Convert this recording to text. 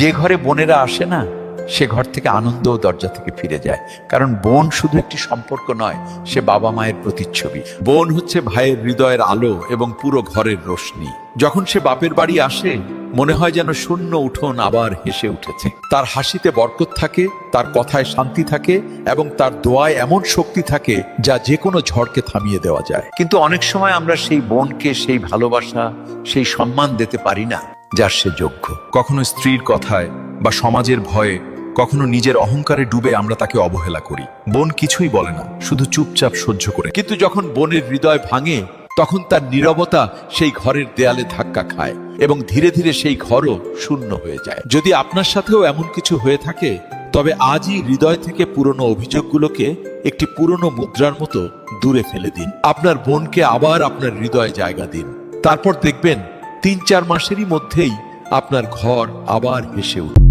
যে ঘরে বোনেরা আসে না, সে ঘর থেকে আনন্দ ও দরজা থেকে ফিরে যায়। কারণ বোন শুধু একটি সম্পর্ক নয়, সে বাবা মায়ের প্রতিচ্ছবি। বোন হচ্ছে ভাইয়ের হৃদয়ের আলো এবং পুরো ঘরের রোশনি। যখন সে বাপের বাড়ি আসে, মনে হয় যেন শূন্য উঠোন আবার হেসে উঠেছে। তার হাসিতে বরকত থাকে, তার কথায় শান্তি থাকে এবং তার দোয়ায় এমন শক্তি থাকে যা যে কোনো ঝড়কে থামিয়ে দেওয়া যায়। কিন্তু অনেক সময় আমরা সেই বোনকে সেই ভালোবাসা, সেই সম্মান দিতে পারি না যার সে যোগ্য। কখনো স্ত্রীর কথায় বা সমাজের ভয়ে, কখনো নিজের অহংকারে ডুবে আমরা তাকে অবহেলা করি। বোন কিছুই বলে না, শুধু চুপচাপ সহ্য করে। কিন্তু যখন বোনের হৃদয় ভাঙে, তখন তার নীরবতা সেই ঘরের দেয়ালে ধাক্কা খায় এবং ধীরে ধীরে সেই ঘরও শূন্য হয়ে যায়। যদি আপনার সাথেও এমন কিছু হয়ে থাকে, তবে আজই হৃদয় থেকে পুরনো অভিযোগগুলোকে একটি পুরনো মুদ্রার মতো দূরে ফেলে দিন। আপনার বোনকে আবার আপনার হৃদয়ে জায়গা দিন। তারপর দেখবেন ৩-৪ মাসেরই মধ্যেই আপনার ঘর আবার হেসে উঠবে।